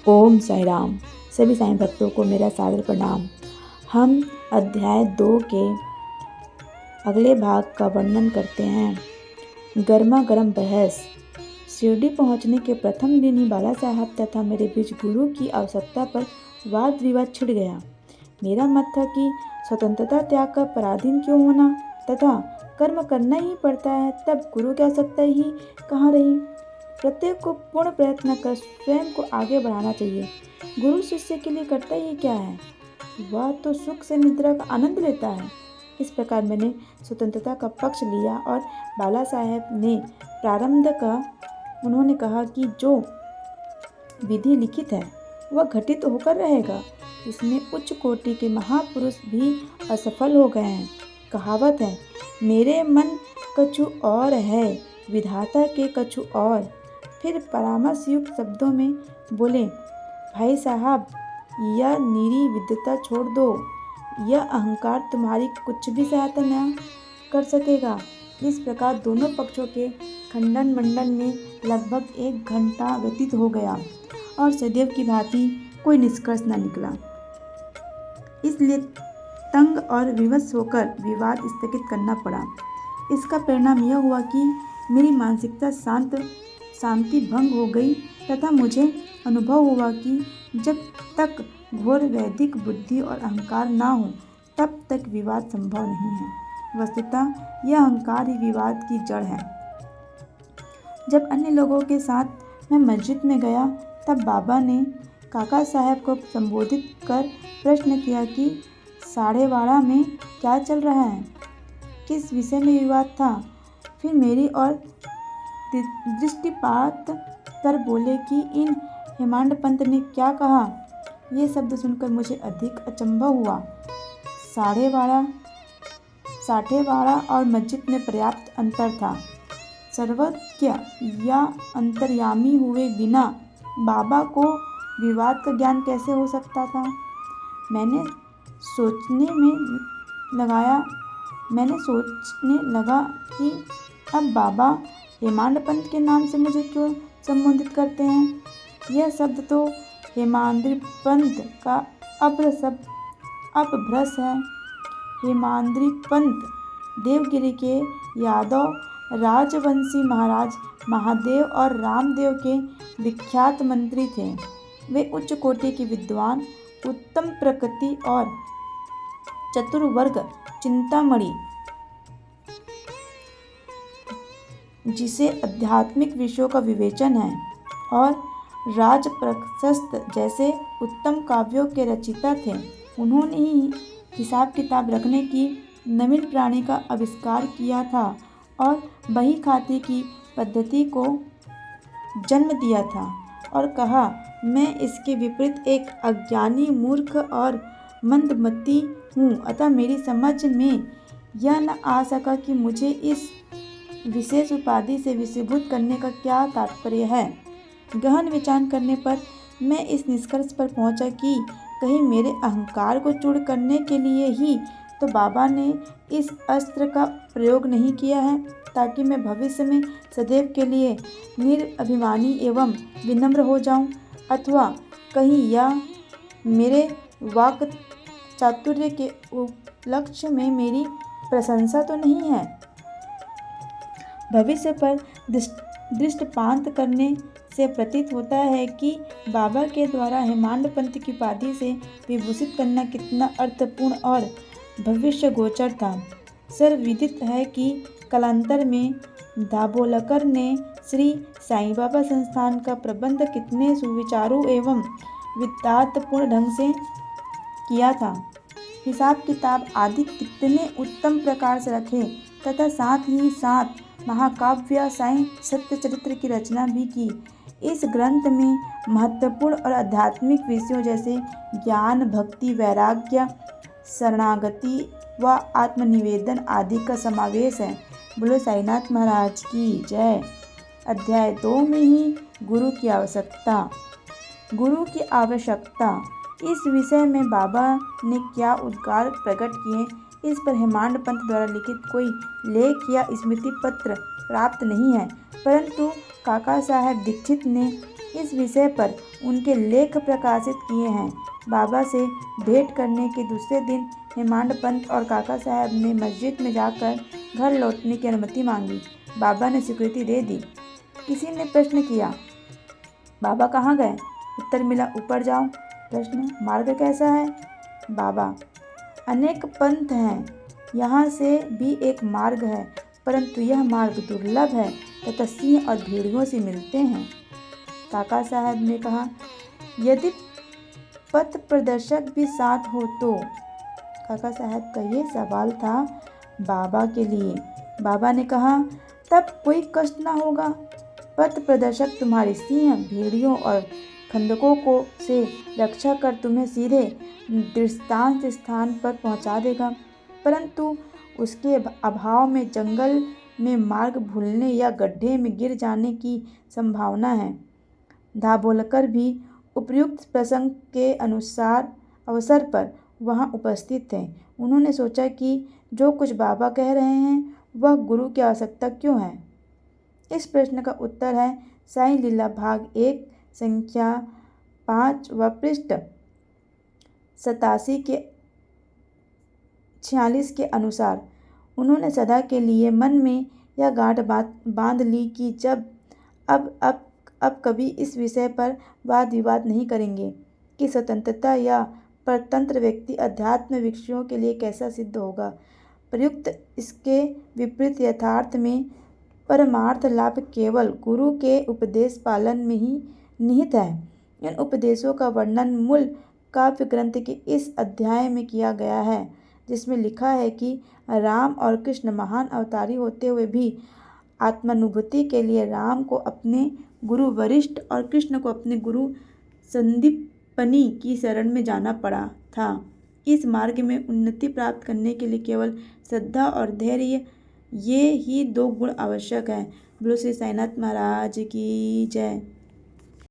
ओम साई राम। सभी साईं भक्तों को मेरा सादर प्रणाम। हम अध्याय 2 के अगले भाग का वर्णन करते हैं। गर्मा गर्म बहस। शिरडी पहुंचने के प्रथम दिन ही बाला साहब तथा मेरे बीच गुरु की आवश्यकता पर वाद विवाद छिड़ गया। मेरा मत था कि स्वतंत्रता त्याग कर पराधीन क्यों होना तथा कर्म करना ही पड़ता है, तब गुरु की आवश्यकता ही कहाँ रही। प्रत्येक को पूर्ण प्रयत्न कर स्वयं को आगे बढ़ाना चाहिए। गुरु शिष्य के लिए करता ही क्या है, वह तो सुख से निद्रा का आनंद लेता है। इस प्रकार मैंने स्वतंत्रता का पक्ष लिया और बाला साहेब ने प्रारंभ का उन्होंने कहा कि जो विधि लिखित है वह घटित होकर रहेगा। इसमें उच्च कोटि के महापुरुष भी असफल हो गए हैं। कहावत है, मेरे मन कछु और है, विधाता के कछु और। फिर परामर्श युक्त शब्दों में बोले, भाई साहब, यह निरी विद्वता छोड़ दो। यह अहंकार तुम्हारी कुछ भी सहायता न कर सकेगा। इस प्रकार दोनों पक्षों के खंडन मंडन में लगभग 1 घंटा व्यतीत हो गया और सदैव की भांति कोई निष्कर्ष न निकला। इसलिए तंग और विवश होकर विवाद स्थगित करना पड़ा। इसका परिणाम यह हुआ कि मेरी मानसिकता शांति भंग हो गई तथा मुझे अनुभव हुआ कि जब तक घोर वैदिक बुद्धि और अहंकार ना हो तब तक विवाद संभव नहीं है। वस्तुतः यह अहंकार ही विवाद की जड़ है। जब अन्य लोगों के साथ मैं मस्जिद में गया तब बाबा ने काका साहब को संबोधित कर प्रश्न किया कि साढ़े 12 में क्या चल रहा है, किस विषय में विवाद था। फिर मेरी ओर दृष्टिपात कर बोले कि इन हेमांड पंत ने क्या कहा। ये शब्द सुनकर मुझे अधिक अचंभा हुआ। साढ़े 12 और मस्जिद में पर्याप्त अंतर था। सर्वज्ञ या अंतर्यामी हुए बिना बाबा को विवाद का ज्ञान कैसे हो सकता था। मैंने सोचने लगा कि अब बाबा हेमांड पंत के नाम से मुझे क्यों संबोधित करते हैं। यह शब्द तो हेमाद्रि पंत का अपभ्रंश है। हेमाद्रि पंत देवगिरी के यादव राजवंशी महाराज महादेव और रामदेव के विख्यात मंत्री थे। वे उच्च कोटि के विद्वान, उत्तम प्रकृति और चतुर्वर्ग चिंतामणि, जिसे आध्यात्मिक विषयों का विवेचन है, और राज प्रशस्त जैसे उत्तम काव्यों के रचयिता थे। उन्होंने ही हिसाब किताब रखने की नवीन प्रणाली का आविष्कार किया था और बही खाते की पद्धति को जन्म दिया था और कहा, मैं इसके विपरीत एक अज्ञानी, मूर्ख और मंदमती हूँ, अतः मेरी समझ में यह न आ सका कि मुझे इस विशेष उपाधि से विषयभूत करने का क्या तात्पर्य है। गहन विचार करने पर मैं इस निष्कर्ष पर पहुंचा कि कहीं मेरे अहंकार को चूर करने के लिए ही तो बाबा ने इस अस्त्र का प्रयोग नहीं किया है, ताकि मैं भविष्य में सदैव के लिए निरभिमानी एवं विनम्र हो जाऊं, अथवा कहीं यह मेरे वाक चातुर्य के उपलक्ष्य में मेरी प्रशंसा तो नहीं है। भविष्य पर दृष्टिपात करने से प्रतीत होता है कि बाबा के द्वारा हेमांड पंत की उपाधि से विभूषित करना कितना अर्थपूर्ण और भविष्य गोचर था। सर्वविदित है कि कालांतर में दाभोलकर ने श्री साईं बाबा संस्थान का प्रबंध कितने सुविचारू एवं विद्वत्पूर्ण ढंग से किया था। हिसाब किताब आदि कितने उत्तम प्रकार से रखे तथा साथ ही साथ महाकाव्य साईं सत्यचरित्र की रचना भी की। इस ग्रंथ में महत्वपूर्ण और आध्यात्मिक विषयों जैसे ज्ञान, भक्ति, वैराग्य, शरणागति व आत्मनिवेदन आदि का समावेश है। बोलो साईनाथ महाराज की जय। अध्याय 2 में ही गुरु की आवश्यकता। गुरु की आवश्यकता, इस विषय में बाबा ने क्या उद्गार प्रकट किए, इस पर हेमांड पंत द्वारा लिखित कोई लेख या स्मृति पत्र प्राप्त नहीं है, परंतु काका साहब दीक्षित ने इस विषय पर उनके लेख प्रकाशित किए हैं। बाबा से भेंट करने के दूसरे दिन हेमांड पंत और काका साहब ने मस्जिद में जाकर घर लौटने की अनुमति मांगी। बाबा ने स्वीकृति दे दी। किसी ने प्रश्न किया, बाबा कहाँ गए? उत्तर मिला, ऊपर जाओ। प्रश्न, मार्ग कैसा है? बाबा, अनेक पंथ हैं, यहाँ से भी एक मार्ग है, परंतु यह मार्ग दुर्लभ है तथा सिंह और भेड़ियों से मिलते हैं। काका साहब ने कहा, यदि पथ प्रदर्शक भी साथ हो तो? काका साहब का ये सवाल था बाबा के लिए। बाबा ने कहा, तब कोई कष्ट ना होगा। पथ प्रदर्शक तुम्हारे सिंह, भेड़ियों और खंदकों को से रक्षा कर तुम्हें सीधे दृष्टांत स्थान पर पहुंचा देगा, परंतु उसके अभाव में जंगल में मार्ग भूलने या गड्ढे में गिर जाने की संभावना है। दाभोलकर भी उपयुक्त प्रसंग के अवसर पर वहाँ उपस्थित थे। उन्होंने सोचा कि जो कुछ बाबा कह रहे हैं वह गुरु की आवश्यकता क्यों है। इस प्रश्न का उत्तर है साईं लीला भाग 1 संख्या 5 व पृष्ठ 87 के 46 के अनुसार। उन्होंने सदा के लिए मन में यह गांठ बांध ली कि जब अब कभी इस विषय पर वाद विवाद नहीं करेंगे कि स्वतंत्रता या परतंत्र व्यक्ति अध्यात्म विषयों के लिए कैसा सिद्ध होगा। प्रयुक्त इसके विपरीत यथार्थ में परमार्थ लाभ केवल गुरु के उपदेश पालन में ही निहित है। इन उपदेशों का वर्णन मूल काव्य ग्रंथ के इस अध्याय में किया गया है, जिसमें लिखा है कि राम और कृष्ण महान अवतारी होते हुए भी आत्मानुभूति के लिए राम को अपने गुरु वशिष्ठ और कृष्ण को अपने गुरु संदीपनी की शरण में जाना पड़ा था। इस मार्ग में उन्नति प्राप्त करने के लिए केवल श्रद्धा और धैर्य, ये ही 2 गुण आवश्यक हैं। बोलो श्री साईनाथ महाराज की जय।